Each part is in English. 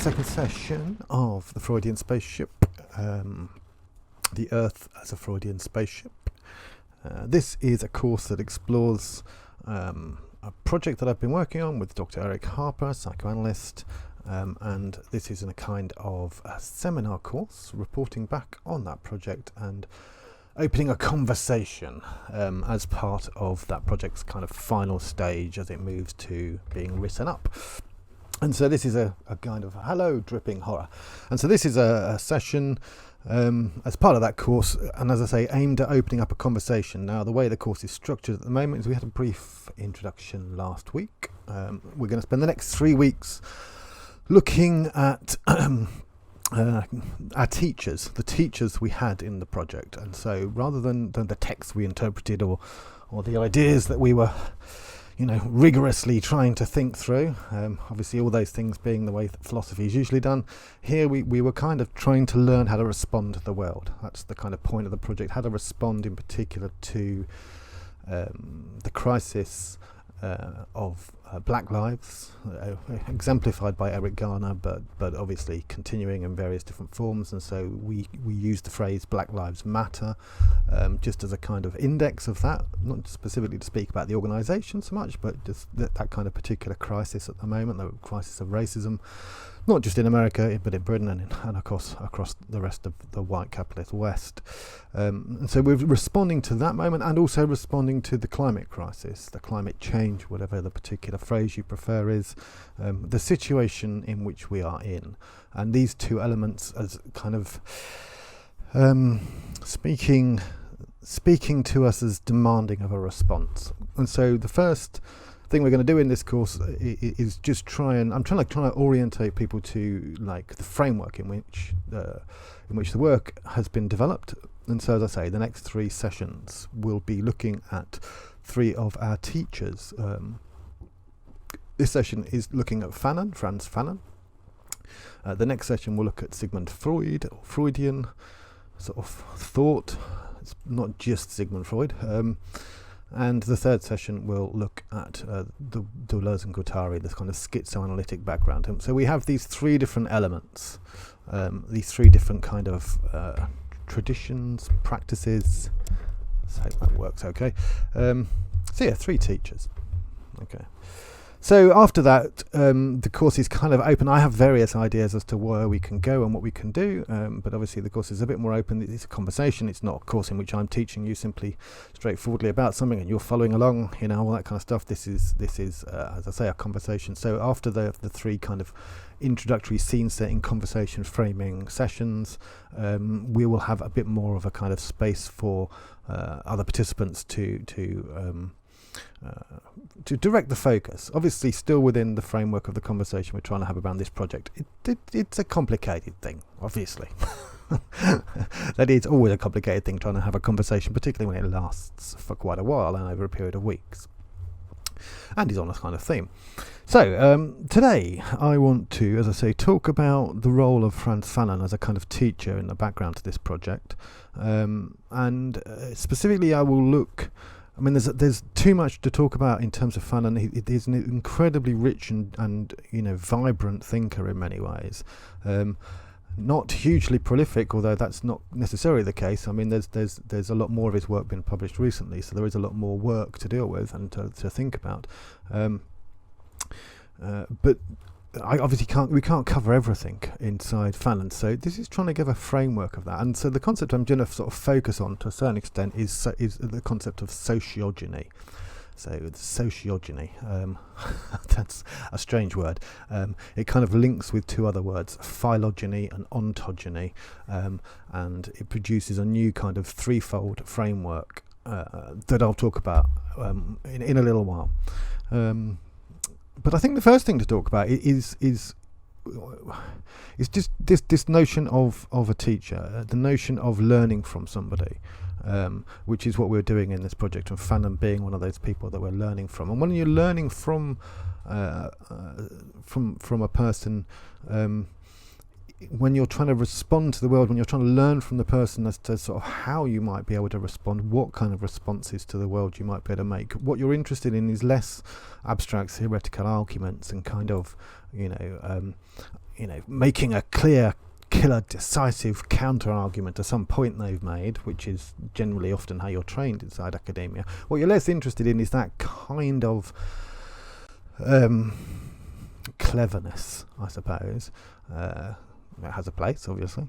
second session of the Freudian Spaceship, the Earth as a Freudian Spaceship. This is a course that explores a project that I've been working on with Dr. Eric Harper, psychoanalyst, and this is in a kind of a seminar course reporting back on that project and opening a conversation as part of that project's kind of final stage as it moves to being written up. And so this is a kind of hello dripping horror. And so this is a session as part of that course, and as I say, aimed at opening up a conversation. Now, the way the course is structured at the moment is we had a brief introduction last week. We're going to spend the next 3 weeks looking at our teachers, the teachers we had in the project. And so rather than the text we interpreted or the ideas that we were rigorously trying to think through, obviously all those things being the way that philosophy is usually done, here we were kind of trying to learn how to respond to the world. That's the kind of point of the project, how to respond in particular to the crisis of Black lives, exemplified by Eric Garner, but obviously continuing in various different forms. And so we use the phrase Black Lives Matter just as a kind of index of that, not specifically to speak about the organisation so much, but just that kind of particular crisis at the moment, the crisis of racism, not just in America, but in Britain and of course across the rest of the white capitalist West. And so we're responding to that moment and also responding to the climate crisis, the climate change, whatever the particular phrase you prefer is, the situation in which we are in. And these two elements as kind of speaking to us as demanding of a response. And so the first thing we're going to do in this course is just I'm trying to orientate people to like the framework in which the work has been developed. And so, as I say, the next 3 sessions will be looking at 3 of our teachers. This session is looking at Frantz Fanon. The next session will look at Sigmund Freud, or Freudian sort of thought. It's not just Sigmund Freud. And the third session will look at the Deleuze and Guattari, this kind of schizoanalytic background. So we have these 3 different elements, these 3 different kind of traditions, practices. Let's hope that works okay. So yeah, 3 teachers. Okay. So after that, the course is kind of open. I have various ideas as to where we can go and what we can do, but obviously the course is a bit more open. It's a conversation. It's not a course in which I'm teaching you simply straightforwardly about something and you're following along, all that kind of stuff. This is as I say, a conversation. So after the 3 kind of introductory scene setting, conversation framing sessions, we will have a bit more of a kind of space for other participants to direct the focus, obviously still within the framework of the conversation we're trying to have around this project. It's a complicated thing, obviously. That is always a complicated thing, trying to have a conversation, particularly when it lasts for quite a while and over a period of weeks, and is on a kind of theme. So today I want to, as I say, talk about the role of Frantz Fanon as a kind of teacher in the background to this project, and specifically I will look. I mean, there's too much to talk about in terms of Fanon. He is an incredibly rich and vibrant thinker in many ways. Not hugely prolific, although that's not necessarily the case. I mean, there's a lot more of his work been published recently, so there is a lot more work to deal with and to think about. But I obviously we can't cover everything inside Fanon, so this is trying to give a framework of that. And so the concept I'm going to sort of focus on to a certain extent is the concept of sociogeny. So sociogeny, that's a strange word. It kind of links with 2 other words, phylogeny and ontogeny, and it produces a new kind of 3-fold framework that I'll talk about in a little while. But I think the first thing to talk about is just this notion of a teacher, the notion of learning from somebody, which is what we're doing in this project, and Fanon being one of those people that we're learning from. And when you're learning from a person, when you're trying to respond to the world, when you're trying to learn from the person as to sort of how you might be able to respond, what kind of responses to the world you might be able to make, what you're interested in is less abstract theoretical arguments and kind of, making a clear, killer, decisive counter-argument to some point they've made, which is generally often how you're trained inside academia. What you're less interested in is that kind of cleverness, I suppose. It has a place, obviously,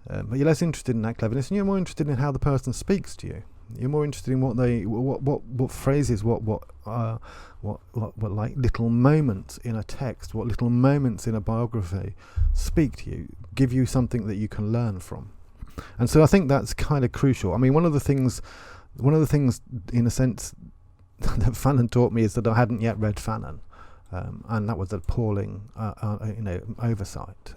but you're less interested in that cleverness, and you're more interested in how the person speaks to you. You're more interested in what phrases, what like little moments in a text, what little moments in a biography speak to you, give you something that you can learn from. And so I think that's kind of crucial. I mean, one of the things in a sense that Fanon taught me is that I hadn't yet read Fanon. And that was an appalling, oversight.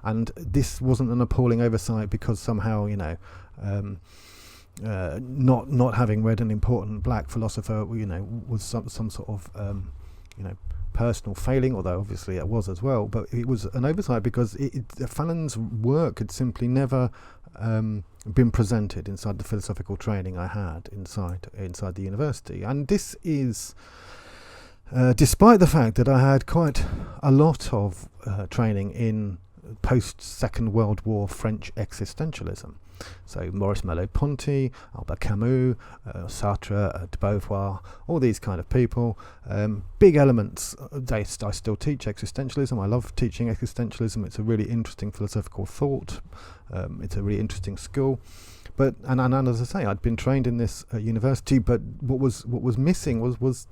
And this wasn't an appalling oversight because somehow, not having read an important black philosopher, was some sort of, personal failing, although obviously it was as well. But it was an oversight because Fanon's work had simply never been presented inside the philosophical training I had inside the university. And this is despite the fact that I had quite a lot of training in post-Second World War French existentialism. So Maurice Merleau-Ponty, Albert Camus, Sartre, de Beauvoir, all these kind of people. Big elements. I still teach existentialism. I love teaching existentialism. It's a really interesting philosophical thought. It's a really interesting school. But and as I say, I'd been trained in this university, but what was missing was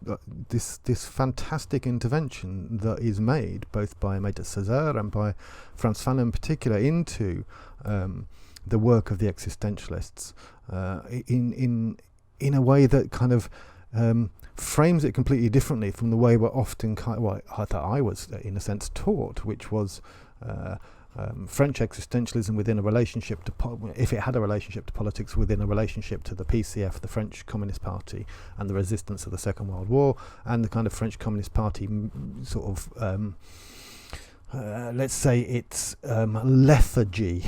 this fantastic intervention that is made both by Aimé de Césaire and by Frantz Fanon in particular into the work of the existentialists in a way that kind of frames it completely differently from the way we're often that I was in a sense taught, which was French existentialism within a relationship to if it had a relationship to politics, within a relationship to the PCF, the French Communist Party, and the resistance of the Second World War, and the kind of French Communist Party sort of let's say its lethargy,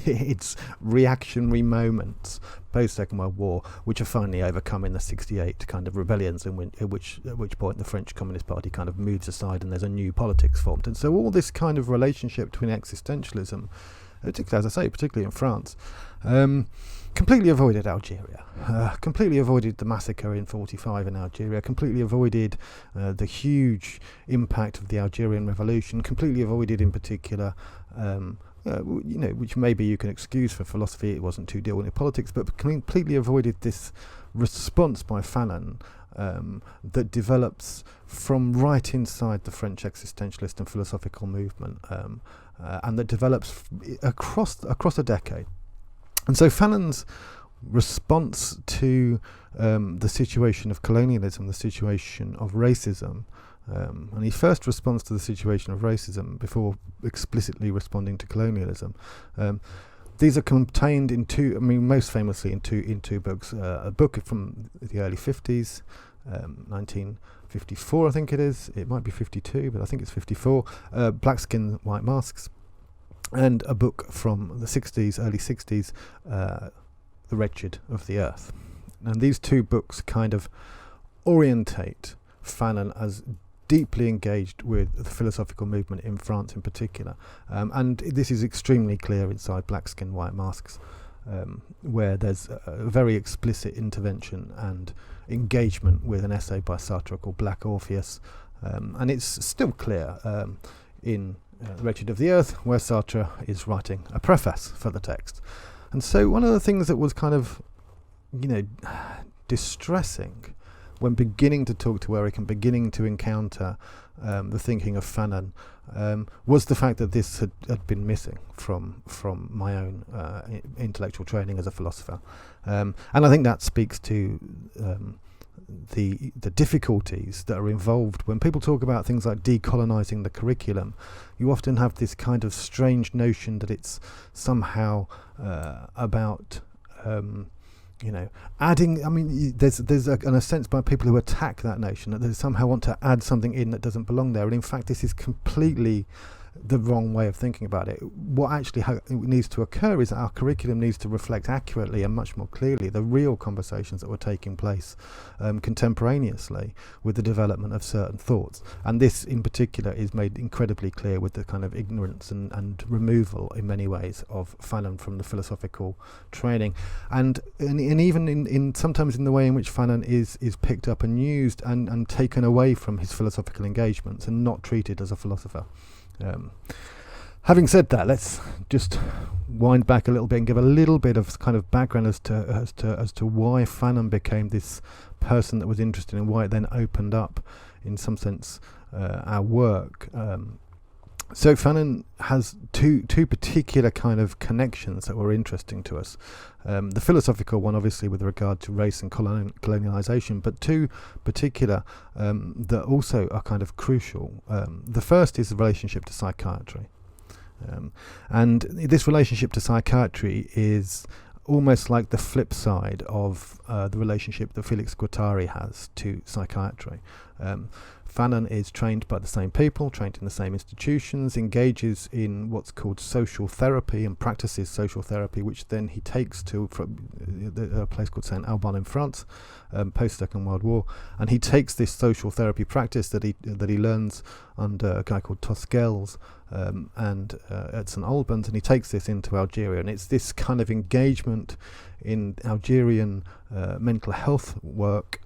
its reactionary moments post-Second World War, which are finally overcome in the 68 kind of rebellions, at which point the French Communist Party kind of moves aside and there's a new politics formed. And so all this kind of relationship between existentialism, particularly, as I say, particularly in France, completely avoided Algeria, completely avoided the massacre in 1945 in Algeria, completely avoided the huge impact of the Algerian Revolution, completely avoided in particular, which maybe you can excuse for philosophy, it wasn't too dealing with politics, but completely avoided this response by Fanon that develops from right inside the French existentialist and philosophical movement, and that develops across a decade. And so Fanon's response to the situation of colonialism, the situation of racism, and he first responds to the situation of racism before explicitly responding to colonialism. These are contained in most famously in two books. A book from the early 50s, 1954 I think it is. It might be 52, but I think it's 54. Black Skin, White Masks. And a book from the 60s, early 60s, The Wretched of the Earth. And these two books kind of orientate Fanon as deeply engaged with the philosophical movement in France in particular. And this is extremely clear inside Black Skin, White Masks, where there's a very explicit intervention and engagement with an essay by Sartre called Black Orpheus. And it's still clear in The Wretched of the Earth, where Sartre is writing a preface for the text. And so one of the things that was kind of, distressing when beginning to talk to Eric and beginning to encounter the thinking of Fanon was the fact that this had been missing from my own intellectual training as a philosopher. And I think that speaks to the difficulties that are involved when people talk about things like decolonizing the curriculum. You often have this kind of strange notion that it's somehow about adding. I mean, there's a sense by people who attack that notion that they somehow want to add something in that doesn't belong there. And in fact, this is completely the wrong way of thinking about it. What actually needs to occur is that our curriculum needs to reflect accurately and much more clearly the real conversations that were taking place contemporaneously with the development of certain thoughts. And this in particular is made incredibly clear with the kind of ignorance and removal in many ways of Fanon from the philosophical training, and even in sometimes in the way in which Fanon is picked up and used and taken away from his philosophical engagements and not treated as a philosopher. Having said that, let's just wind back a little bit and give a little bit of kind of background as to why Fanon became this person that was interested, and why it then opened up, in some sense, our work. So Fanon has two particular kind of connections that were interesting to us. The philosophical one, obviously, with regard to race and colonialization, but two particular that also are kind of crucial. The first is the relationship to psychiatry. And this relationship to psychiatry is almost like the flip side of the relationship that Felix Guattari has to psychiatry. Fanon is trained by the same people, trained in the same institutions, engages in what's called social therapy and practices social therapy, which then he takes to a place called St. Alban in France, post-Second World War, and he takes this social therapy practice that he learns under a guy called Tosquelles and at St. Albans, and he takes this into Algeria, and it's this kind of engagement in Algerian mental health work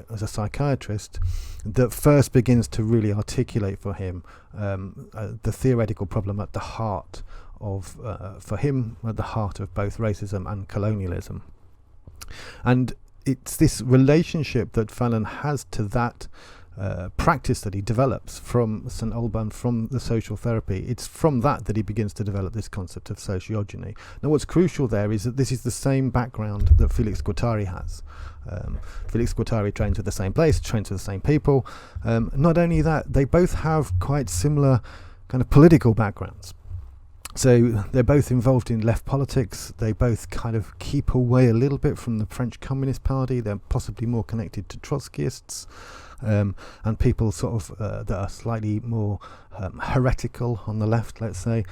as a psychiatrist that first begins to really articulate for him the theoretical problem at the heart of, for him, at the heart of both racism and colonialism. And it's this relationship that Fanon has to that practice that he develops from St. Alban, from the social therapy. It's from that he begins to develop this concept of sociogeny. Now, what's crucial there is that this is the same background that Felix Guattari has. Felix Guattari trains with the same place, trains with the same people. Not only that, they both have quite similar kind of political backgrounds. So they're both involved in left politics. They both kind of keep away a little bit from the French Communist Party. They're possibly more connected to Trotskyists and people sort of that are slightly more heretical on the left, let's say.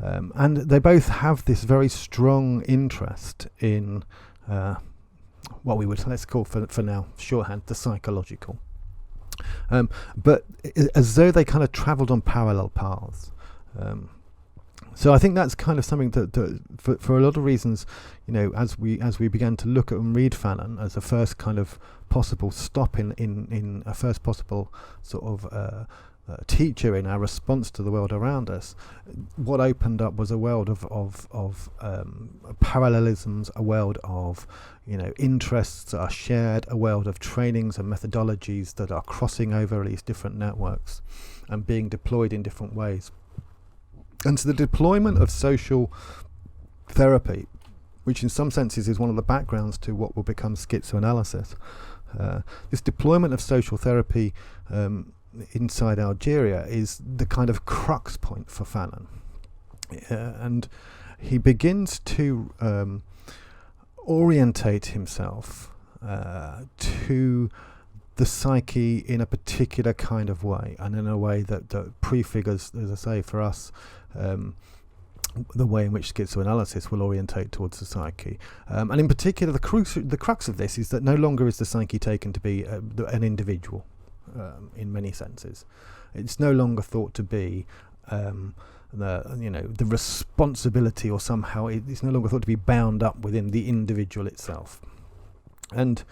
And they both have this very strong interest in what we would, let's call for now, shorthand, the psychological. But as though they kind of travelled on parallel paths. So I think that's kind of something that for a lot of reasons, you know, as we began to look at and read Fanon as a first kind of possible stop in a first possible sort of teacher in our response to the world around us, what opened up was a world of parallelisms, a world of, you know, interests that are shared, a world of trainings and methodologies that are crossing over these different networks and being deployed in different ways. And so the deployment of social therapy, which in some senses is one of the backgrounds to what will become schizoanalysis, this deployment of social therapy inside Algeria is the kind of crux point for Fanon. And he begins to orientate himself to the psyche in a particular kind of way, and in a way that prefigures, as I say, for us, the way in which schizoanalysis will orientate towards the psyche. And in particular, the crux of this is that no longer is the psyche taken to be an individual in many senses. It's no longer thought to be the responsibility, or somehow it's no longer thought to be bound up within the individual itself. And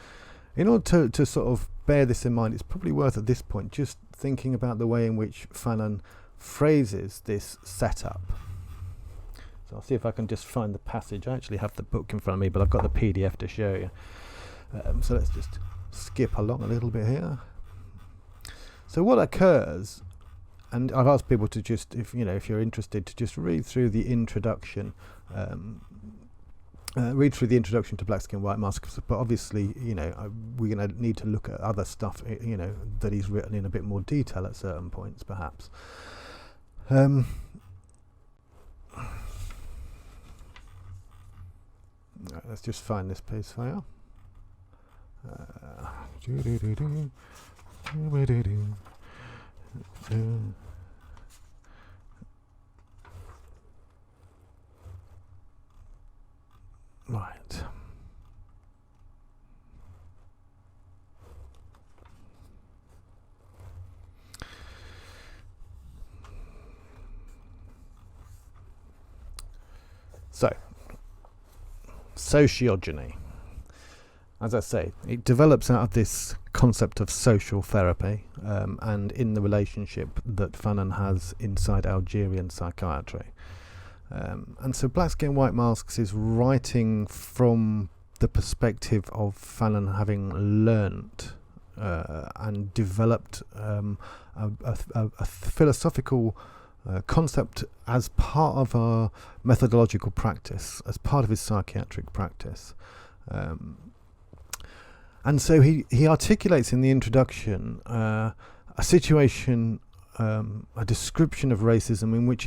in order to sort of bear this in mind, it's probably worth at this point just thinking about the way in which Fanon phrases this setup. So I'll see if I can just find the passage. I actually have the book in front of me, but I've got the PDF to show you. So let's just skip along a little bit here. So what occurs, and I've asked people to just, if you're interested, to just read through the introduction. Read through the introduction to Black Skin, White Mask, but obviously, we're going to need to look at other stuff, that he's written in a bit more detail at certain points, perhaps. Let's just find this piece for you. Right. So, sociogeny. As I say, it develops out of this concept of social therapy, and in the relationship that Fanon has inside Algerian psychiatry. And so Black Skin, White Masks is writing from the perspective of Fanon having learnt and developed a philosophical concept as part of a methodological practice, as part of his psychiatric practice. And so he articulates in the introduction a situation, a description of racism in which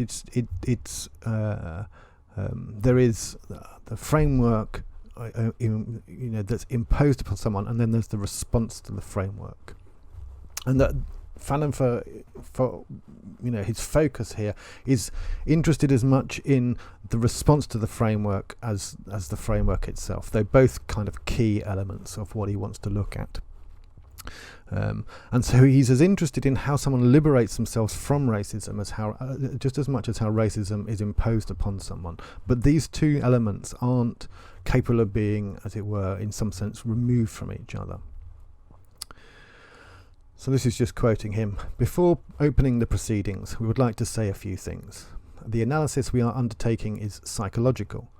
there is the framework that's imposed upon someone, and then there's the response to the framework. And that Fanon, for his focus here is interested as much in the response to the framework as the framework itself. They're both kind of key elements of what he wants to look at. And so he's as interested in how someone liberates themselves from racism as how just as much as how racism is imposed upon someone. But these two elements aren't capable of being, as it were, in some sense, removed from each other. So this is just quoting him. Before opening the proceedings, we would like to say a few things. The analysis we are undertaking is psychological.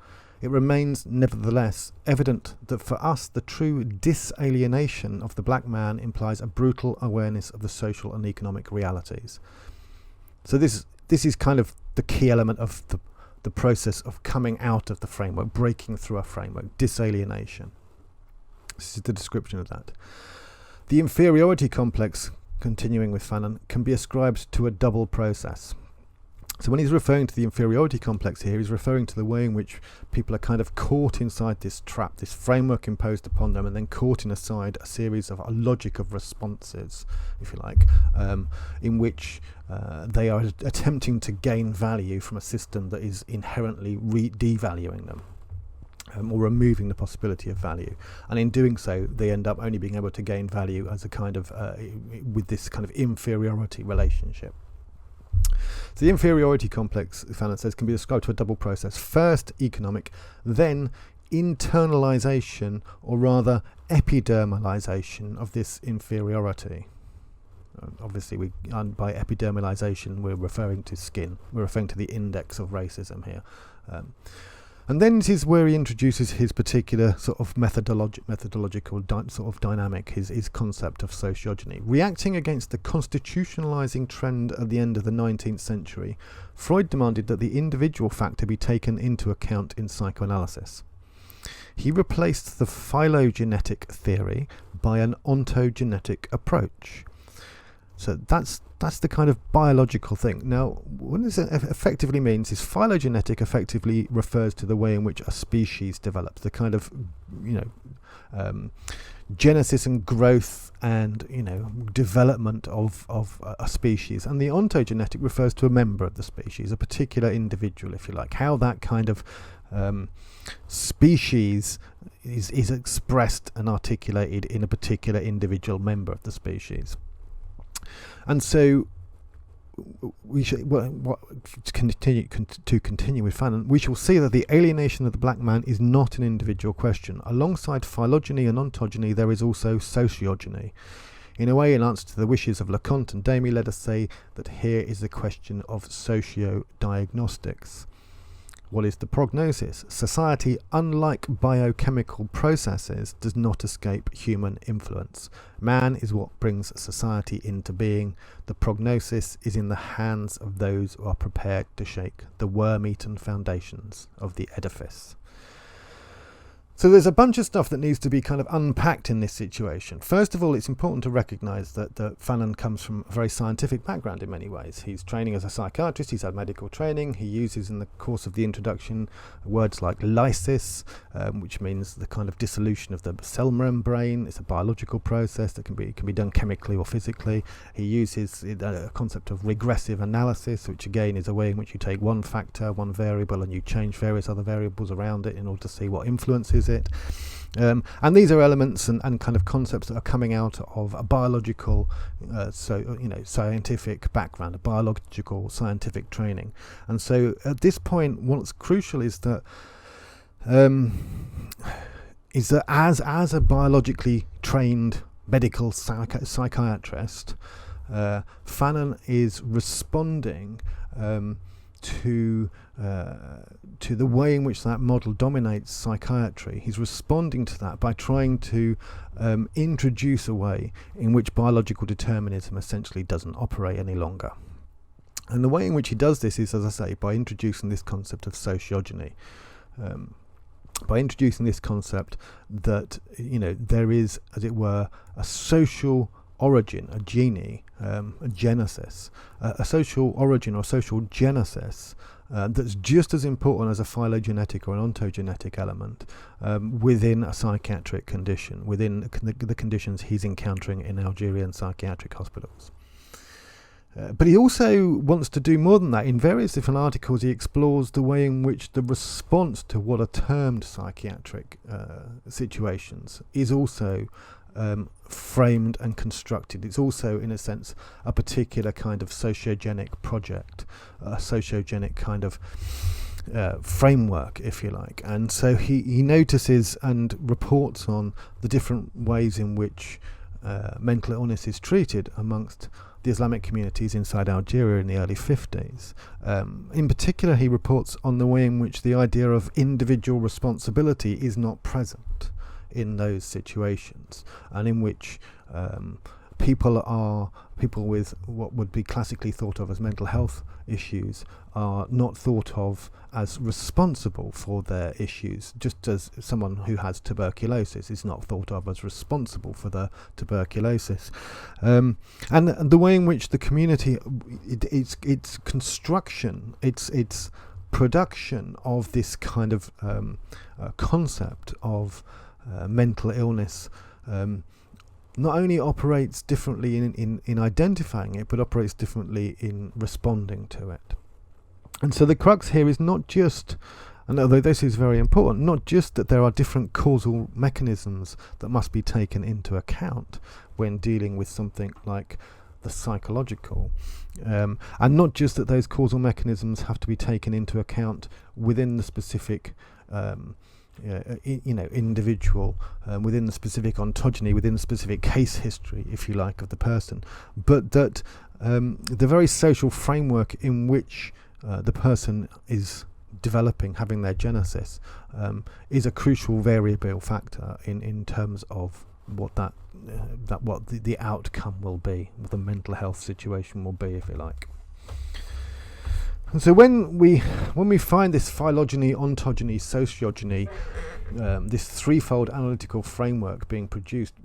It remains, nevertheless, evident that for us the true disalienation of the black man implies a brutal awareness of the social and economic realities. So this is kind of the key element of the process of coming out of the framework, breaking through a framework, disalienation. This is the description of that. The inferiority complex, continuing with Fanon, can be ascribed to a double process. So when he's referring to the inferiority complex here, he's referring to the way in which people are kind of caught inside this trap, this framework imposed upon them, and then caught inside a series of a logic of responses, if you like, in which they are attempting to gain value from a system that is inherently devaluing them. Or removing the possibility of value, and in doing so they end up only being able to gain value as a kind of with this kind of inferiority relationship. So the inferiority complex, Fanon says, can be described to a double process: first economic, then internalization, or rather epidermalization of this inferiority. Obviously, by epidermalization we're referring to skin, we're referring to the index of racism here. And then it is where he introduces his particular sort of methodological sort of dynamic, his concept of sociogeny. Reacting against the constitutionalizing trend at the end of the 19th century, Freud demanded that the individual factor be taken into account in psychoanalysis. He replaced the phylogenetic theory by an ontogenetic approach. So that's the kind of biological thing. Now, what this effectively means is phylogenetic effectively refers to the way in which a species develops, the kind of, genesis and growth and, development of a species. And the ontogenetic refers to a member of the species, a particular individual, if you like, how that kind of species is expressed and articulated in a particular individual member of the species. And so we should, to continue with Fanon, we shall see that the alienation of the black man is not an individual question. Alongside phylogeny and ontogeny, there is also sociogeny. In a way, in answer to the wishes of Leconte and Damy, let us say that here is a question of socio-diagnostics. What is the prognosis? Society, unlike biochemical processes, does not escape human influence. Man is what brings society into being. The prognosis is in the hands of those who are prepared to shake the worm-eaten foundations of the edifice. So there's a bunch of stuff that needs to be kind of unpacked in this situation. First of all, it's important to recognise that Fanon comes from a very scientific background in many ways. He's training as a psychiatrist, he's had medical training, he uses in the course of the introduction words like lysis, which means the kind of dissolution of the cell membrane. It's a biological process that can be done chemically or physically. He uses a concept of regressive analysis, which again is a way in which you take one factor, one variable, and you change various other variables around it in order to see what influences it. And these are elements and kind of concepts that are coming out of a biological, scientific background, a biological scientific training. And so at this point, what's crucial is that as a biologically trained medical psychiatrist, Fanon is responding to the way in which that model dominates psychiatry. He's responding to that by trying to introduce a way in which biological determinism essentially doesn't operate any longer. And the way in which he does this is, as I say, by introducing this concept of sociogeny. By introducing this concept that, there is, as it were, a social origin, a gene, a genesis, a social origin or social genesis that's just as important as a phylogenetic or an ontogenetic element within a psychiatric condition, within the conditions he's encountering in Algerian psychiatric hospitals. But he also wants to do more than that. In various different articles, he explores the way in which the response to what are termed psychiatric situations is also framed and constructed. It's also, in a sense, a particular kind of sociogenic project, a sociogenic kind of framework, if you like. And so he notices and reports on the different ways in which mental illness is treated amongst the Islamic communities inside Algeria in the early 50s. In particular, he reports on the way in which the idea of individual responsibility is not present in those situations, and in which people with what would be classically thought of as mental health issues are not thought of as responsible for their issues, just as someone who has tuberculosis is not thought of as responsible for the tuberculosis. And the way in which the community, its construction, its production of this kind of concept of mental illness not only operates differently in identifying it, but operates differently in responding to it. And so the crux here is not just, and although this is very important, not just that there are different causal mechanisms that must be taken into account when dealing with something like the psychological, and not just that those causal mechanisms have to be taken into account within the specific individual, within the specific ontogeny, within the specific case history, if you like, of the person, but that the very social framework in which the person is developing, having their genesis, is a crucial variable factor in terms of what the outcome will be, what the mental health situation will be, if you like. And so when we find this phylogeny, ontogeny, sociogeny, this threefold analytical framework being produced,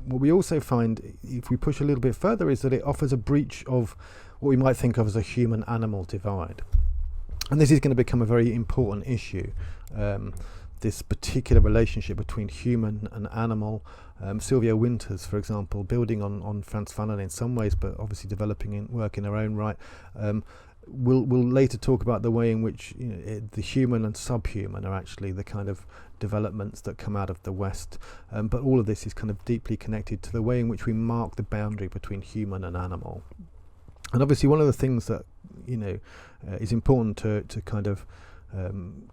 what we also find, if we push a little bit further, is that it offers a breach of what we might think of as a human-animal divide. And this is going to become a very important issue, this particular relationship between human and animal. Sylvia Winters, for example, building on Frantz Fanon in some ways, but obviously developing work in her own right, We'll later talk about the way in which the human and subhuman are actually the kind of developments that come out of the West, but all of this is kind of deeply connected to the way in which we mark the boundary between human and animal. And obviously one of the things that is important to kind of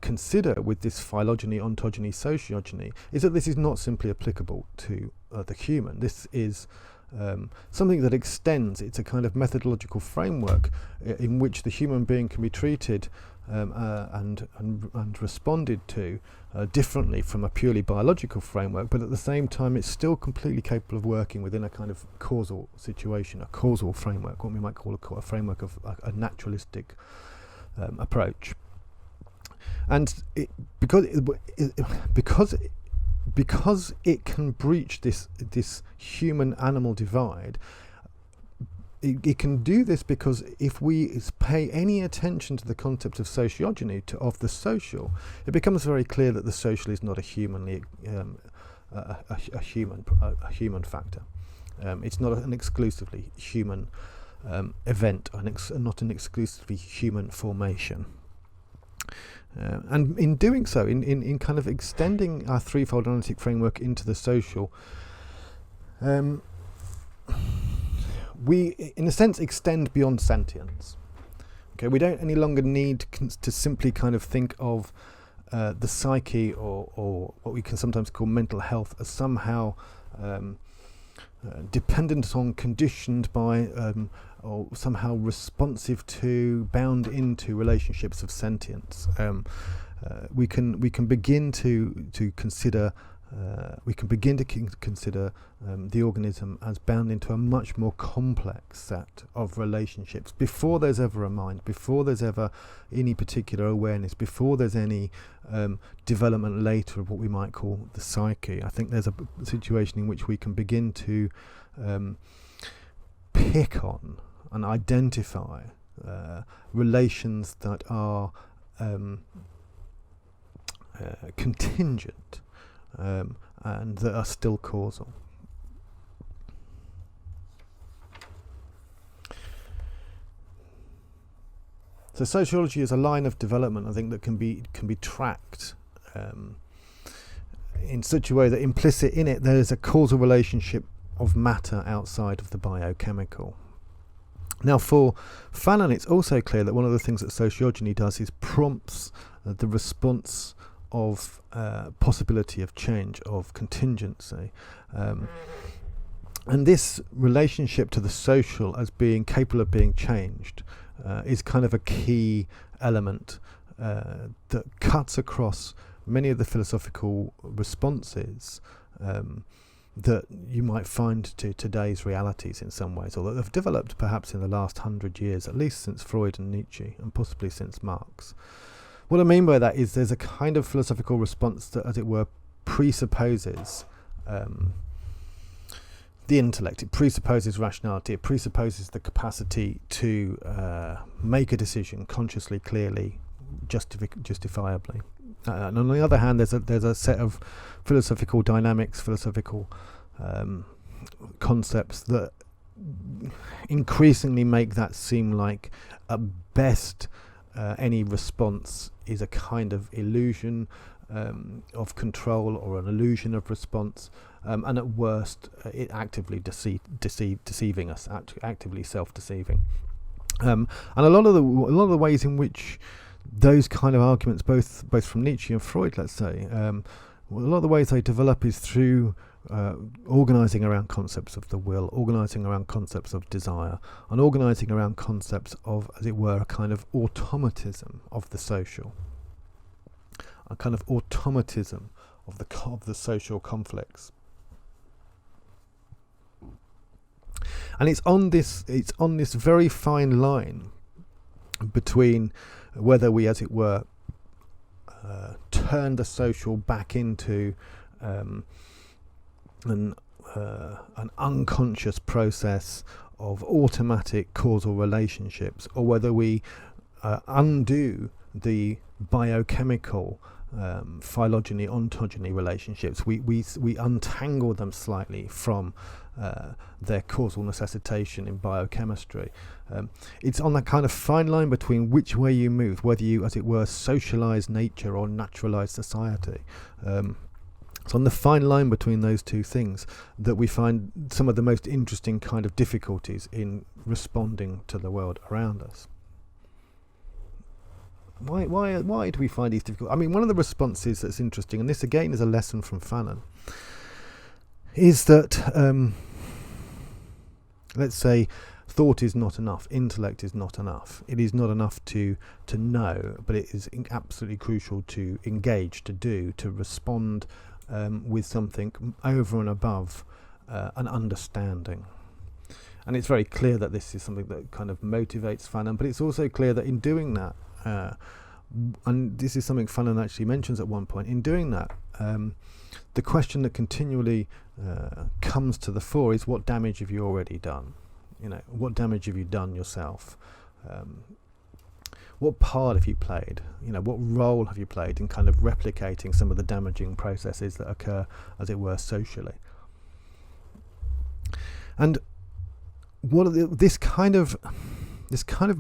consider with this phylogeny, ontogeny, sociogeny is that this is not simply applicable to the human. This is something that extends. It's a kind of methodological framework in which the human being can be treated and responded to differently from a purely biological framework, but at the same time it's still completely capable of working within a kind of causal situation, a causal framework, what we might call a framework of a naturalistic approach. And because it can breach this human-animal divide, it can do this because if we pay any attention to the concept of sociogeny, of the social, it becomes very clear that the social is not a human factor. It's not an exclusively human event, not an exclusively human formation. And in doing so, in kind of extending our threefold analytic framework into the social, we, in a sense, extend beyond sentience. Okay, we don't any longer need to simply kind of think of the psyche or what we can sometimes call mental health as somehow dependent on, conditioned by, or somehow responsive to, bound into relationships of sentience. We can begin to consider. We can begin to consider the organism as bound into a much more complex set of relationships before there's ever a mind, before there's ever any particular awareness, before there's any development later of what we might call the psyche. I think there's a situation in which we can begin to pick on and identify relations that are contingent, and that are still causal. So sociology is a line of development, I think, that can be tracked in such a way that implicit in it there is a causal relationship of matter outside of the biochemical. Now, for Fanon, it's also clear that one of the things that sociogeny does is prompts the response of possibility of change, of contingency, and this relationship to the social as being capable of being changed is kind of a key element that cuts across many of the philosophical responses that you might find to today's realities in some ways, or that have developed perhaps in the last 100 years, at least since Freud and Nietzsche, and possibly since Marx. What I mean by that is there's a kind of philosophical response that, as it were, presupposes the intellect. It presupposes rationality. It presupposes the capacity to make a decision consciously, clearly, justifiably. And on the other hand, there's a set of philosophical dynamics, philosophical concepts that increasingly make that seem like, at best, any response is a kind of illusion of control or an illusion of response, and at worst, it actively deceiving us, actively self-deceiving. And a lot of the ways in which those kind of arguments, both from Nietzsche and Freud, let's say, a lot of the ways they develop is through organising around concepts of the will, organising around concepts of desire, and organising around concepts of, as it were, a kind of automatism of the social, a kind of automatism of the social conflicts. And it's on this very fine line between whether we, as it were, turn the social back into an unconscious process of automatic causal relationships, or whether we undo the biochemical phylogeny, ontogeny relationships. We untangle them slightly from their causal necessitation in biochemistry. It's on that kind of fine line between which way you move, whether you, as it were, socialize nature or naturalize society. It's on the fine line between those two things that we find some of the most interesting kind of difficulties in responding to the world around us. Why do we find these difficult? I mean, one of the responses that's interesting, and this again is a lesson from Fanon, is that let's say thought is not enough, intellect is not enough. It is not enough to know, but it is absolutely crucial to engage, to do, to respond with something over and above an understanding. And it's very clear that this is something that kind of motivates Fanon, but it's also clear that in doing that, and this is something Fanon actually mentions at one point, in doing that, the question that continually comes to the fore is, what damage have you already done? What damage have you done yourself? What part have you played? What role have you played in kind of replicating some of the damaging processes that occur, as it were, socially? And this kind of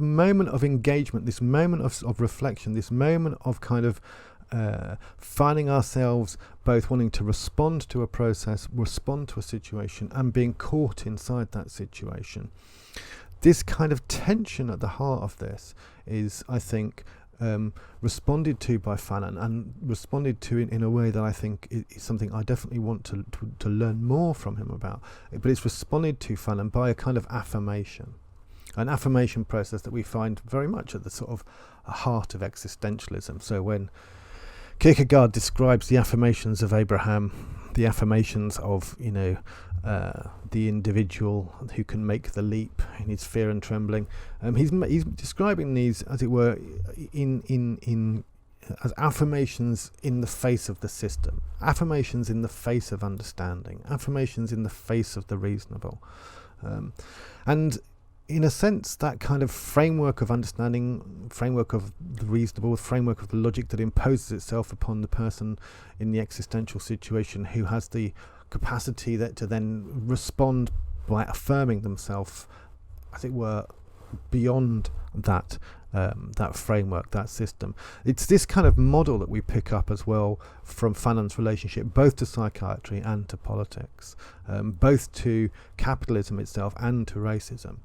moment of engagement, this moment of reflection, this moment of kind of finding ourselves both wanting to respond to a process, respond to a situation, and being caught inside that situation. This kind of tension at the heart of this is, I think, responded to by Fanon, and responded to in a way that I think is something I definitely want to learn more from him about. But it's responded to, Fanon, by a kind of affirmation. An affirmation process that we find very much at the sort of heart of existentialism. So when Kierkegaard describes the affirmations of Abraham, the affirmations of the individual who can make the leap in his fear and trembling, he's describing these, as it were, as affirmations in the face of the system, affirmations in the face of understanding, affirmations in the face of the reasonable, and in a sense, that kind of framework of understanding, framework of the reasonable, framework of the logic that imposes itself upon the person in the existential situation, who has the capacity to then respond by affirming themselves, as it were, beyond that framework, that system. It's this kind of model that we pick up as well from Fanon's relationship both to psychiatry and to politics, both to capitalism itself and to racism.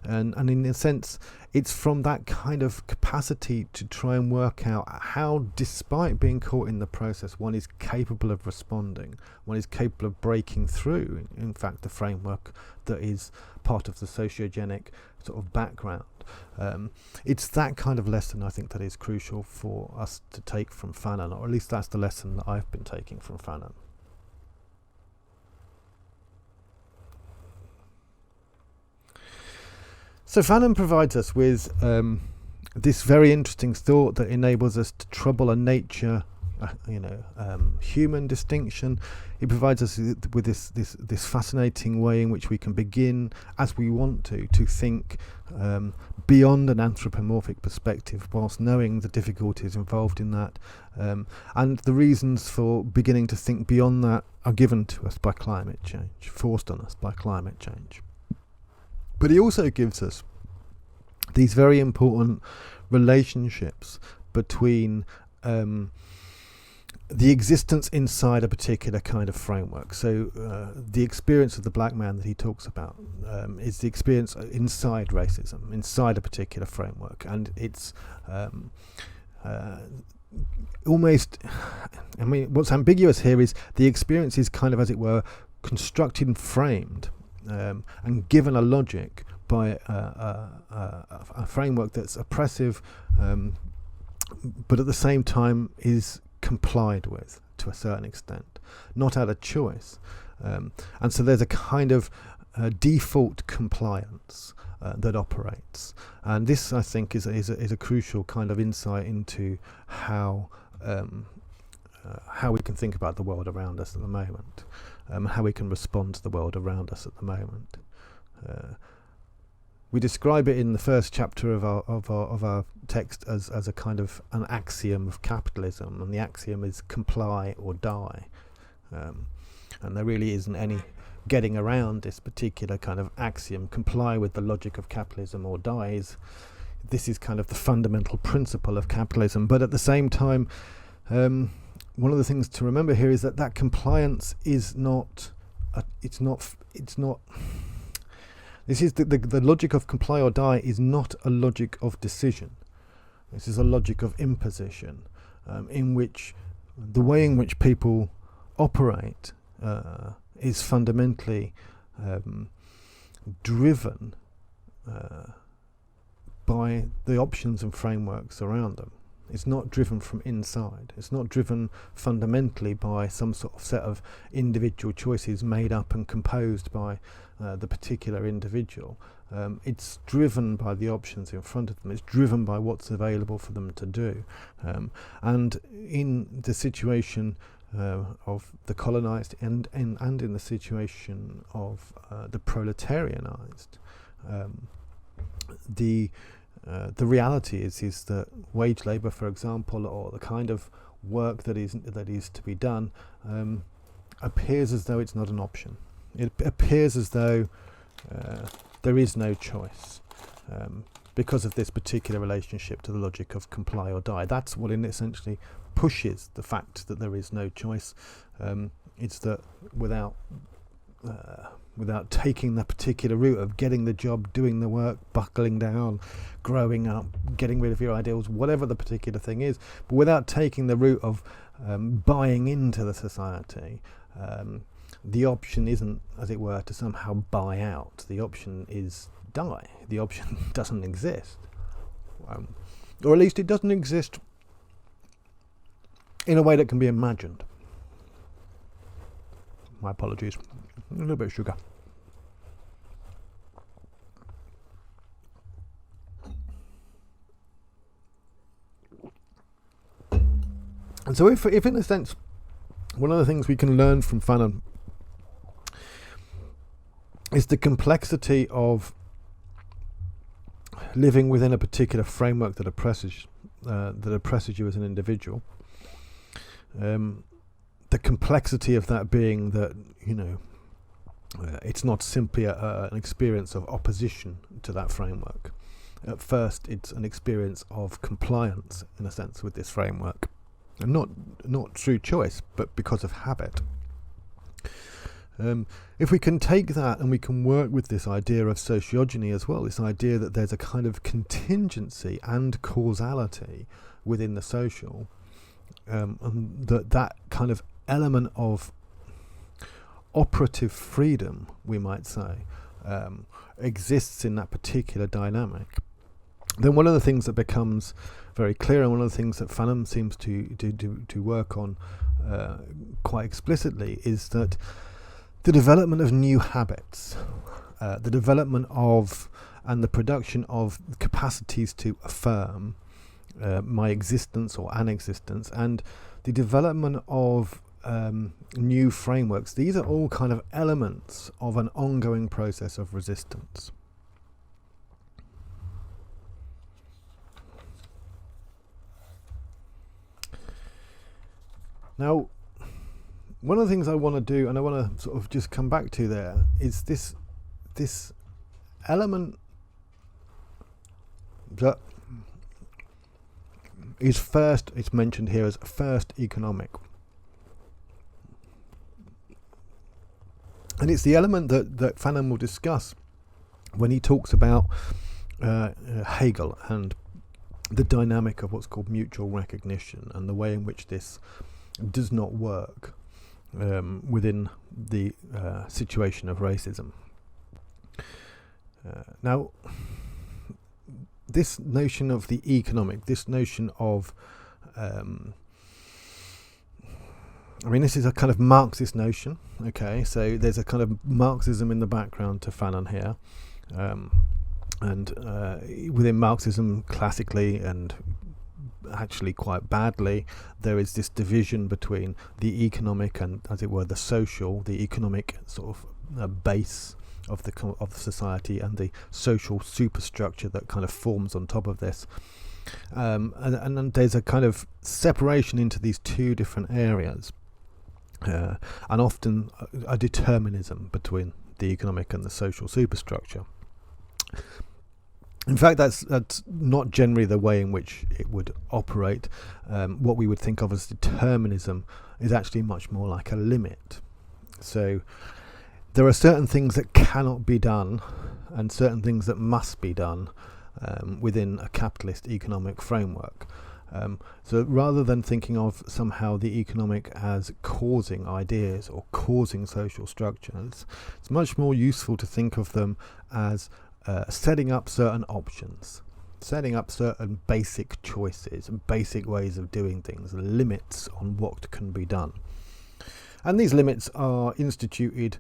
And in a sense, it's from that kind of capacity to try and work out how, despite being caught in the process, one is capable of responding, one is capable of breaking through, in fact, the framework that is part of the sociogenic sort of background. It's that kind of lesson, I think, that is crucial for us to take from Fanon, or at least that's the lesson that I've been taking from Fanon. So Fanon provides us with this very interesting thought that enables us to trouble a nature, human distinction. He provides us with this fascinating way in which we can begin, as we want to think beyond an anthropomorphic perspective, whilst knowing the difficulties involved in that. And the reasons for beginning to think beyond that are given to us by climate change, forced on us by climate change. But he also gives us these very important relationships between the existence inside a particular kind of framework. So the experience of the black man that he talks about is the experience inside racism, inside a particular framework. And it's almost, what's ambiguous here is the experience is kind of, as it were, constructed and framed and given a logic by a framework that's oppressive, but at the same time is complied with to a certain extent, not out of choice. And so there's a kind of default compliance that operates. And this, I think, is a crucial kind of insight into how we can think about the world around us at the moment. How we can respond to the world around us at the moment. We describe it in the first chapter of our text as a kind of an axiom of capitalism, and the axiom is comply or die. And there really isn't any getting around this particular kind of axiom. Comply with the logic of capitalism or die. This is kind of the fundamental principle of capitalism. But at the same time, one of the things to remember here is that compliance is not. It's not. This is the logic of comply or die is not a logic of decision. This is a logic of imposition, in which the way in which people operate is fundamentally driven by the options and frameworks around them. It's not driven from inside. It's not driven fundamentally by some sort of set of individual choices made up and composed by the particular individual. It's driven by the options in front of them. It's driven by what's available for them to do. And in the situation of the colonized and in the situation of the proletarianized, the reality is that wage labour, for example, or the kind of work that is to be done, appears as though it's not an option. It appears as though there is no choice because of this particular relationship to the logic of comply or die. That's what it essentially pushes the fact that there is no choice. It's that without taking the particular route of getting the job, doing the work, buckling down, growing up, getting rid of your ideals, whatever the particular thing is, but without taking the route of buying into the society, the option isn't, as it were, to somehow buy out. The option is die. The option doesn't exist. Or at least it doesn't exist in a way that can be imagined. My apologies. A little bit of sugar. And so if in a sense, one of the things we can learn from Fanon is the complexity of living within a particular framework that oppresses you as an individual. The complexity of that being that, it's not simply an experience of opposition to that framework. At first, it's an experience of compliance, in a sense, with this framework. And not through choice, but because of habit. If we can take that and we can work with this idea of sociogeny as well, this idea that there's a kind of contingency and causality within the social, and that kind of element of operative freedom, we might say, exists in that particular dynamic, then one of the things that becomes very clear, and one of the things that Fanon seems to work on quite explicitly, is that the development of new habits, the development of and the production of capacities to affirm my existence or an existence, and the development of new frameworks, these are all kind of elements of an ongoing process of resistance. Now, one of the things I want to do, and I want to sort of just come back to there, is this element that is first, it's mentioned here as first economic. And it's the element that Fanon will discuss when he talks about Hegel and the dynamic of what's called mutual recognition and the way in which this does not work within the situation of racism. Now, this notion of the economic, this notion of this is a kind of Marxist notion, okay? So there's a kind of Marxism in the background to Fanon here. And within Marxism, classically and actually quite badly, there is this division between the economic and, as it were, the social, the economic sort of base of the society, and the social superstructure that kind of forms on top of this. And then there's a kind of separation into these two different areas, and often a determinism between the economic and the social superstructure. In fact, that's not generally the way in which it would operate. What we would think of as determinism is actually much more like a limit. So there are certain things that cannot be done and certain things that must be done within a capitalist economic framework. So rather than thinking of somehow the economic as causing ideas or causing social structures, it's much more useful to think of them as setting up certain options. setting up certain basic choices and basic ways of doing things, limits on what can be done. And these limits are instituted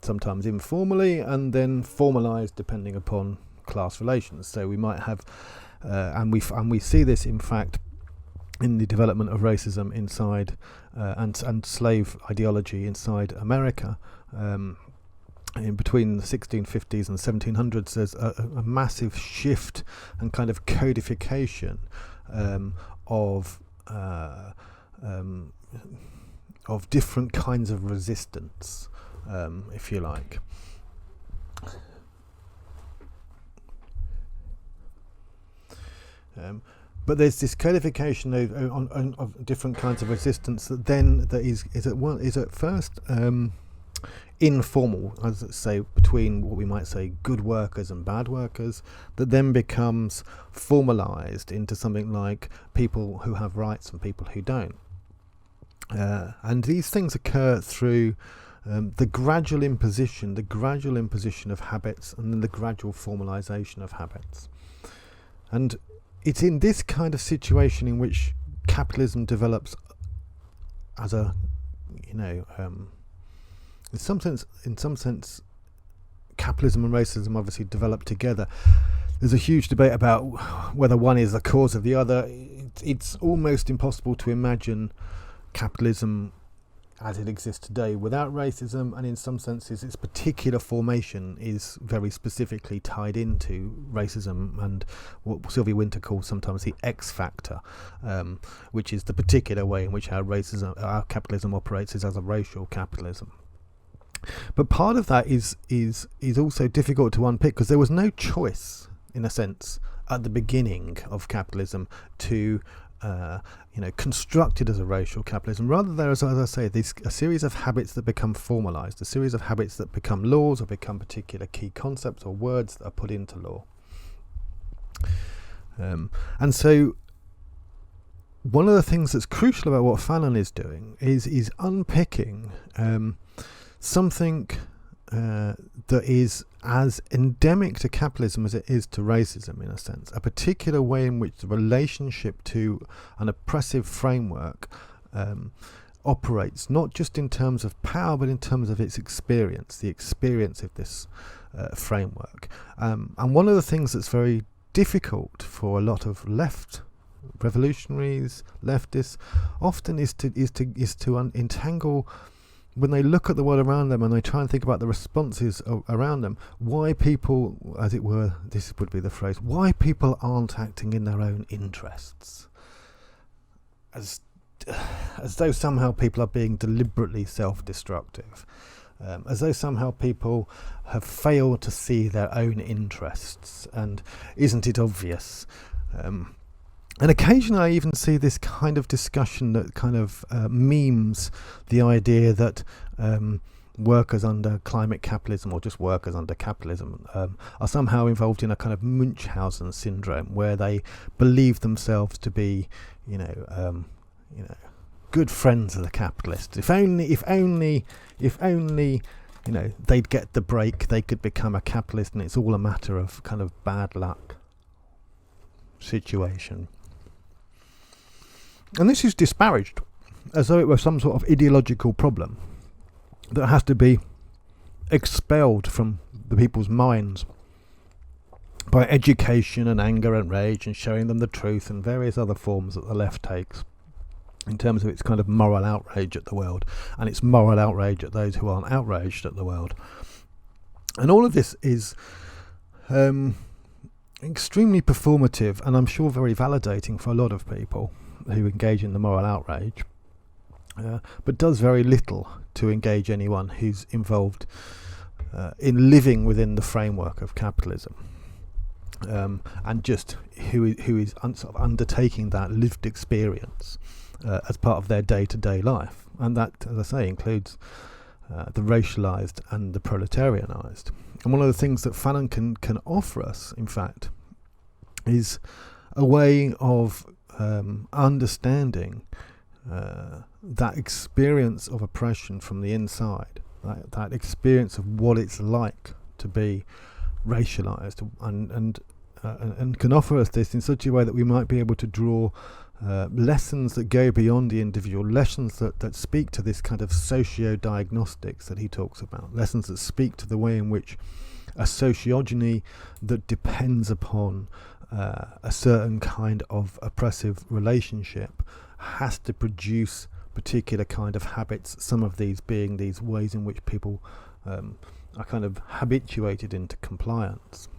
sometimes informally and then formalized depending upon class relations. So we might have, and we see this in fact in the development of racism inside and slave ideology inside America. In between the 1650s and 1700s, there's a massive shift and kind of codification of different kinds of resistance, if you like. But there's this codification of different kinds of resistance that is at first informal, as I say, between what we might say good workers and bad workers, that then becomes formalized into something like people who have rights and people who don't. And these things occur through the gradual imposition of habits and then the gradual formalization of habits. And it's in this kind of situation in which capitalism develops as a, in some sense, capitalism and racism obviously develop together. There's a huge debate about whether one is the cause of the other. It's almost impossible to imagine capitalism as it exists today without racism, and in some senses its particular formation is very specifically tied into racism and what Sylvia Wynter calls sometimes the X factor, which is the particular way in which our capitalism operates is as a racial capitalism. But part of that is also difficult to unpick, because there was no choice, in a sense, at the beginning of capitalism to constructed as a racial capitalism. Rather, there is, as I say, a series of habits that become formalized, a series of habits that become laws or become particular key concepts or words that are put into law. And so one of the things that's crucial about what Fanon is doing is unpicking something that is as endemic to capitalism as it is to racism, in a sense, a particular way in which the relationship to an oppressive framework operates, not just in terms of power, but in terms of its experience, the experience of this framework. And one of the things that's very difficult for a lot of left revolutionaries, leftists, often is to entangle, when they look at the world around them and they try and think about the responses around them, why people, as it were, this would be the phrase, why people aren't acting in their own interests. As though somehow people are being deliberately self-destructive. As though somehow people have failed to see their own interests. And isn't it obvious? And occasionally I even see this kind of discussion that kind of memes the idea that workers under climate capitalism, or just workers under capitalism, are somehow involved in a kind of Munchausen syndrome, where they believe themselves to be, good friends of the capitalists. If only, they'd get the break, they could become a capitalist, and it's all a matter of kind of bad luck situation. And this is disparaged as though it were some sort of ideological problem that has to be expelled from the people's minds by education and anger and rage and showing them the truth and various other forms that the left takes in terms of its kind of moral outrage at the world and its moral outrage at those who aren't outraged at the world. And all of this is extremely performative, and I'm sure very validating for a lot of people who engage in the moral outrage, but does very little to engage anyone who's involved in living within the framework of capitalism, and just who is sort of undertaking that lived experience as part of their day-to-day life. And that, as I say, includes the racialized and the proletarianized. And one of the things that Fanon can offer us, in fact, is a way of understanding that experience of oppression from the inside, that experience of what it's like to be racialized and and can offer us this in such a way that we might be able to draw lessons that go beyond the individual, lessons that speak to this kind of socio-diagnostics that he talks about, lessons that speak to the way in which a sociogeny that depends upon a certain kind of oppressive relationship has to produce particular kind of habits, some of these being these ways in which people are kind of habituated into compliance.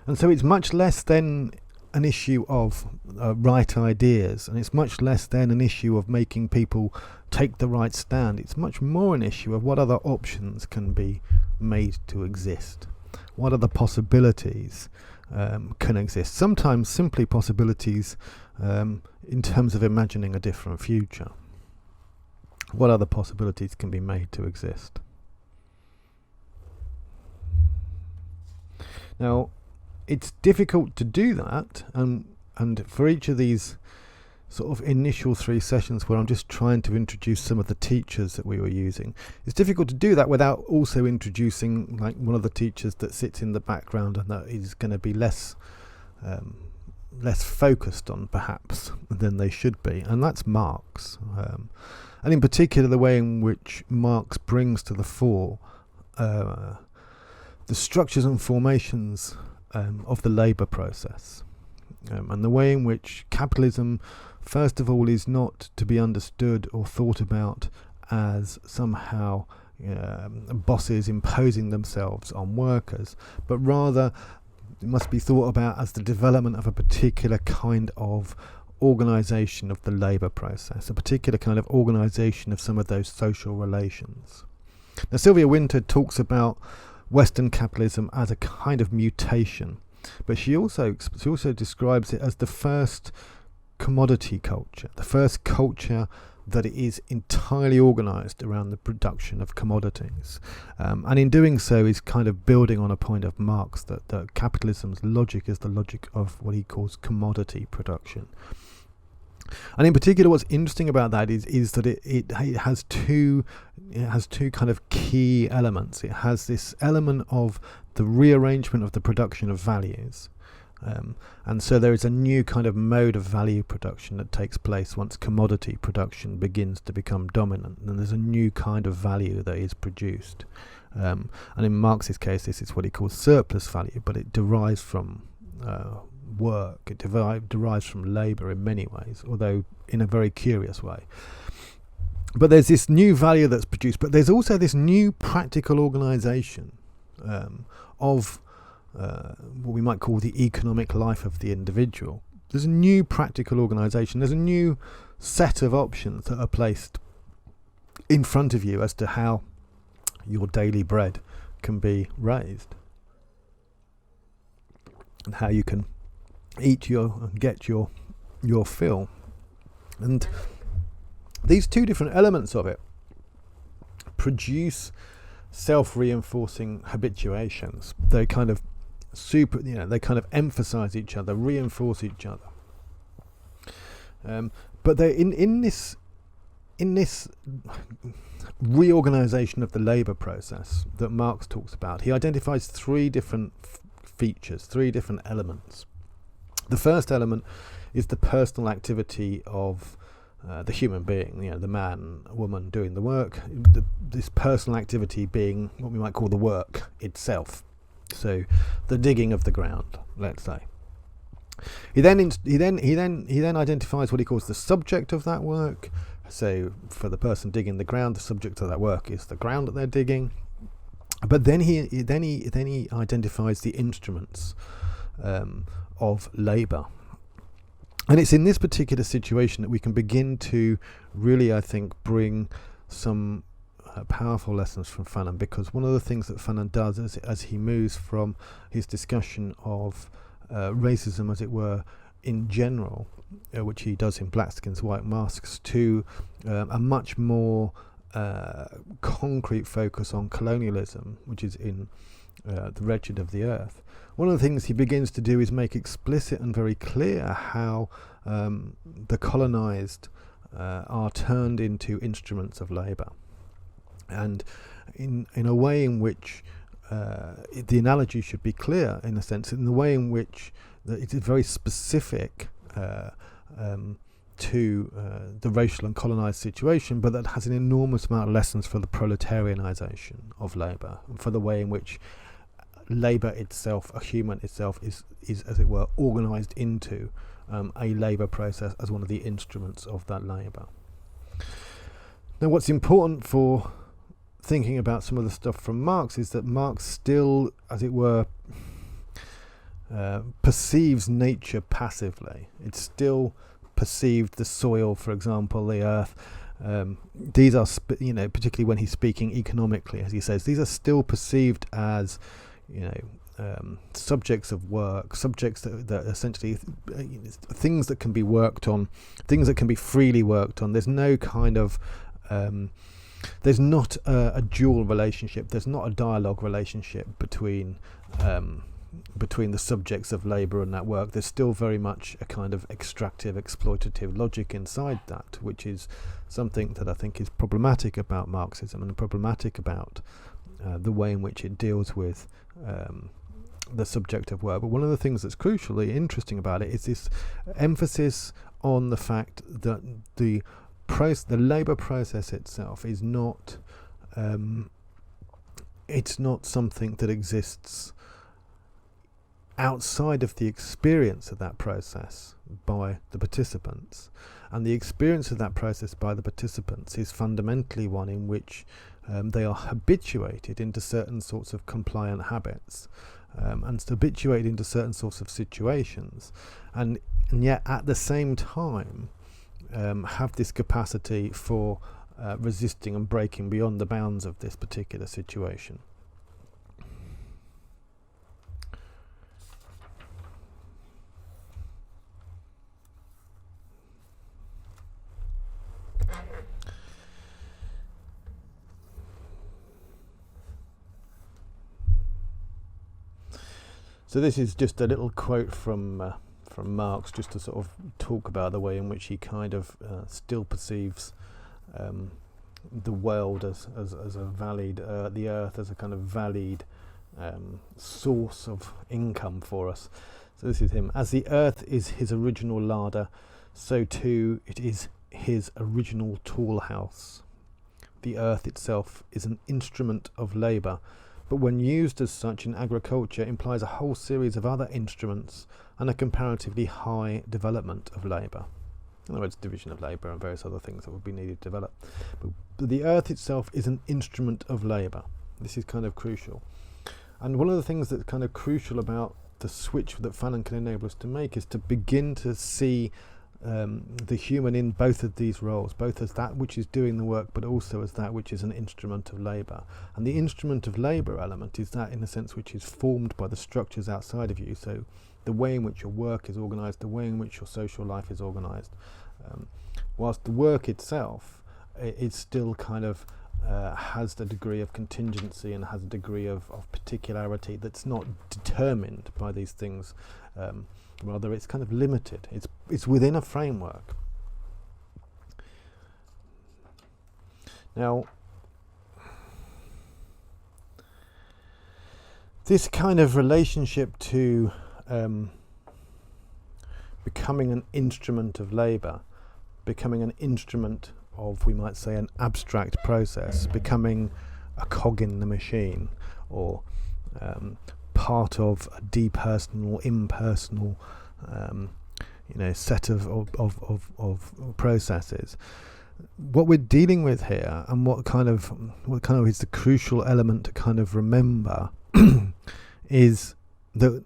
And so it's much less then an issue of right ideas, and it's much less then an issue of making people take the right stand. It's much more an issue of what other options can be made to exist, what other possibilities can exist, sometimes simply possibilities in terms of imagining a different future. What other possibilities can be made to exist? Now, it's difficult to do that, and for each of these sort of initial 3 sessions where I'm just trying to introduce some of the teachers that we were using, it's difficult to do that without also introducing like one of the teachers that sits in the background and that is going to be less focused on perhaps than they should be, and that's Marx, and in particular the way in which Marx brings to the fore the structures and formations of the labour process, and the way in which capitalism, first of all, is not to be understood or thought about as somehow bosses imposing themselves on workers, but rather it must be thought about as the development of a particular kind of organisation of the labour process, a particular kind of organisation of some of those social relations. Now, Sylvia Wynter talks about Western capitalism as a kind of mutation, but she also describes it as the first commodity culture, the first culture that it is entirely organised around the production of commodities, and in doing so is kind of building on a point of Marx that capitalism's logic is the logic of what he calls commodity production. And in particular, what's interesting about that is that it has two kind of key elements. It has this element of the rearrangement of the production of values, and so there is a new kind of mode of value production that takes place once commodity production begins to become dominant, and there's a new kind of value that is produced. And in Marx's case, this is what he calls surplus value, but it derives from work. It derives from labour in many ways, although in a very curious way. But there's this new value that's produced, but there's also this new practical organisation of what we might call the economic life of the individual. There's a new practical organisation. There's a new set of options that are placed in front of you as to how your daily bread can be raised and how you can eat and get your fill. And these two different elements of it produce self-reinforcing habituations. They kind of they kind of emphasize each other, reinforce each other. But they in this reorganization of the labor process that Marx talks about, he identifies 3 different features, 3 different elements. The first element is the personal activity of the human being, the man, woman doing the work. This personal activity being what we might call the work itself. So, the digging of the ground, let's say. He then identifies what he calls the subject of that work. So, for the person digging the ground, the subject of that work is the ground that they're digging. But then he identifies the instruments of labour. And it's in this particular situation that we can begin to really, I think, bring some powerful lessons from Fanon, because one of the things that Fanon does as he moves from his discussion of racism, as it were, in general, which he does in Black Skins, White Masks, to a much more concrete focus on colonialism, which is in The Wretched of the Earth. One of the things he begins to do is make explicit and very clear how the colonized are turned into instruments of labor, and in a way in which the analogy should be clear, in a sense, in the way in which it is very specific to the racial and colonized situation, but that has an enormous amount of lessons for the proletarianization of labour, and for the way in which labour itself, a human itself, is as it were organised into a labour process as one of the instruments of that labour. Now, what's important for thinking about some of the stuff from Marx is that Marx still, as it were, perceives nature passively. It's still perceived the soil, for example, the earth. These are, particularly when he's speaking economically, as he says, these are still perceived as, subjects of work, subjects that essentially things that can be worked on, things that can be freely worked on. There's no kind of there's not a dual relationship. There's not a dialogue relationship between the subjects of labour and that work. There's still very much a kind of extractive, exploitative logic inside that, which is something that I think is problematic about Marxism and problematic about the way in which it deals with the subject of work. But one of the things that's crucially interesting about it is this emphasis on the fact that the labour process itself is not it's not something that exists outside of the experience of that process by the participants. And the experience of that process by the participants is fundamentally one in which they are habituated into certain sorts of compliant habits, and habituated into certain sorts of situations, and yet at the same time have this capacity for resisting and breaking beyond the bounds of this particular situation. So this is just a little quote from Marx, just to sort of talk about the way in which he kind of still perceives the world as a valid, the earth as a kind of valid source of income for us. So this is him. As the earth is his original larder, so too it is his original tool house. The earth itself is an instrument of labour, but when used as such in agriculture implies a whole series of other instruments and a comparatively high development of labour. In other words, division of labour and various other things that would be needed to develop. But the earth itself is an instrument of labour. This is kind of crucial. And one of the things that's kind of crucial about the switch that Fanon can enable us to make is to begin to see the human in both of these roles, both as that which is doing the work, but also as that which is an instrument of labour. And the instrument of labour element is that, in a sense, which is formed by the structures outside of you. So the way in which your work is organised, the way in which your social life is organised. Whilst the work itself, it still kind of has the degree of contingency and has a degree of particularity that's not determined by these things. Rather, it's kind of limited. It's within a framework. Now, this kind of relationship to becoming an instrument of labour, becoming an instrument of, we might say, an abstract process, becoming a cog in the machine, or part of a depersonal, impersonal, set of processes. What we're dealing with here, and what kind of is the crucial element to kind of remember, is that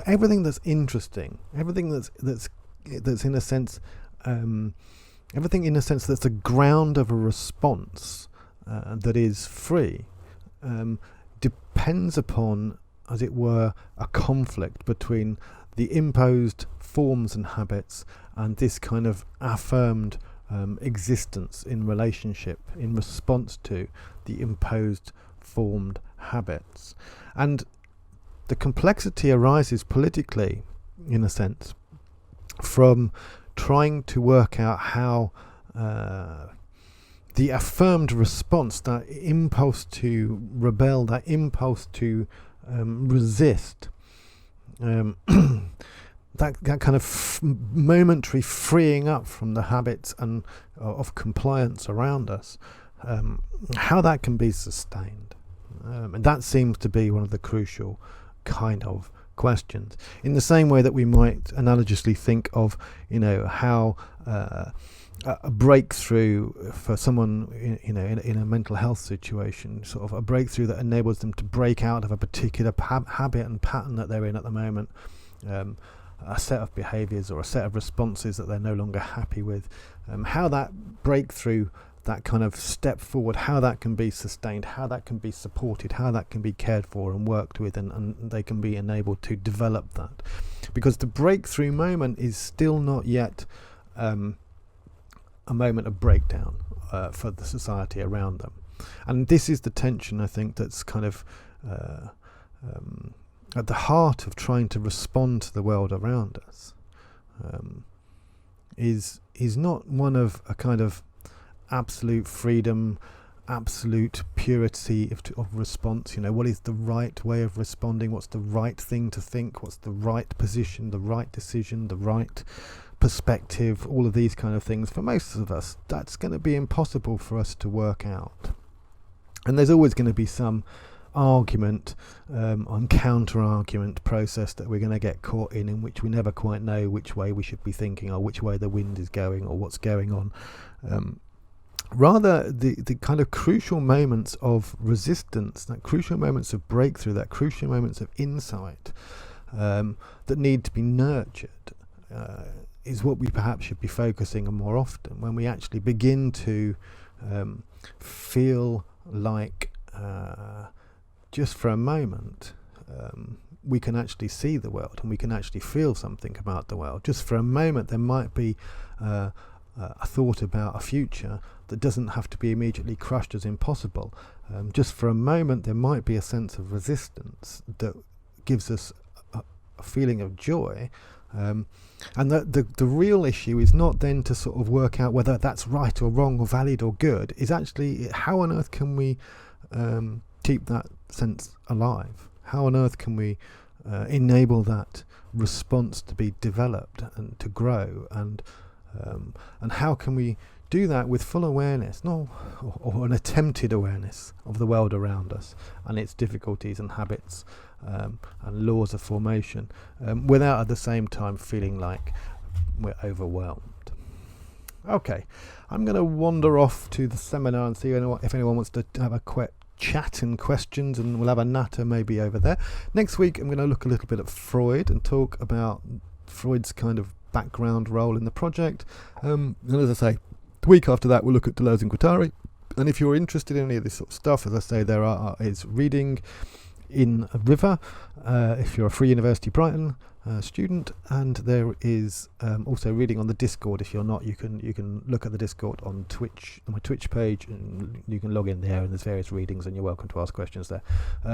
everything that's interesting, everything that's in a sense, everything in a sense that's the ground of a response that is free, depends upon, as it were, a conflict between the imposed forms and habits and this kind of affirmed existence in relationship in response to the imposed formed habits. And the complexity arises politically, in a sense, the affirmed response, that impulse to rebel, that impulse to resist, that kind of momentary freeing up from the habits and of compliance around us, how that can be sustained. And that seems to be one of the crucial kind of questions. In the same way that we might analogously think of, how a breakthrough for someone, in a mental health situation, sort of a breakthrough that enables them to break out of a particular habit and pattern that they're in at the moment, a set of behaviours or a set of responses that they're no longer happy with, how that breakthrough, that kind of step forward, how that can be sustained, how that can be supported, how that can be cared for and worked with, and they can be enabled to develop that. Because the breakthrough moment is still not yet a moment of breakdown for the society around them. And this is the tension, I think, that's kind of at the heart of trying to respond to the world around us, is not one of a kind of absolute freedom, absolute purity of response. What is the right way of responding? What's the right thing to think? What's the right position, the right decision, the right perspective? All of these kind of things. For most of us, that's going to be impossible for us to work out. And there's always going to be some argument on counter-argument process that we're going to get caught in which we never quite know which way we should be thinking, or which way the wind is going, or what's going on. Rather, the kind of crucial moments of resistance, that crucial moments of breakthrough, that crucial moments of insight that need to be nurtured, is what we perhaps should be focusing on more often, when we actually begin to feel like just for a moment we can actually see the world and we can actually feel something about the world. Just for a moment there might be a thought about a future that doesn't have to be immediately crushed as impossible. Just for a moment there might be a sense of resistance that gives us a feeling of joy, and the real issue is not then to sort of work out whether that's right or wrong or valid or good. Is actually how on earth can we keep that sense alive? How on earth can we enable that response to be developed and to grow, and how can we do that with full awareness, or an attempted awareness of the world around us and its difficulties and habits and laws of formation, without at the same time feeling like we're overwhelmed. Okay, I'm going to wander off to the seminar and see if anyone wants to have a quick chat and questions, and we'll have a natter maybe over there. Next week I'm going to look a little bit at Freud and talk about Freud's kind of background role in the project, and as I say, the week after that we'll look at Deleuze and Guattari. And if you're interested in any of this sort of stuff, as I say, there is reading in a river if you're a Free University Brighton student, and there is also reading on the Discord. If you're not, you can look at the Discord on Twitch, on my Twitch page, and you can log in there, and there's various readings, and you're welcome to ask questions there.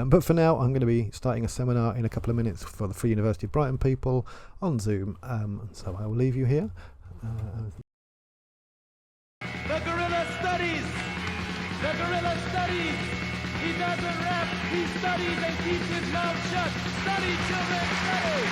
But for now, I'm going to be starting a seminar in a couple of minutes for the Free University Brighton people on Zoom, so I will leave you here. The gorilla studies! The gorilla studies! He doesn't rap, he studies and keeps his mouth shut. Study, children, study!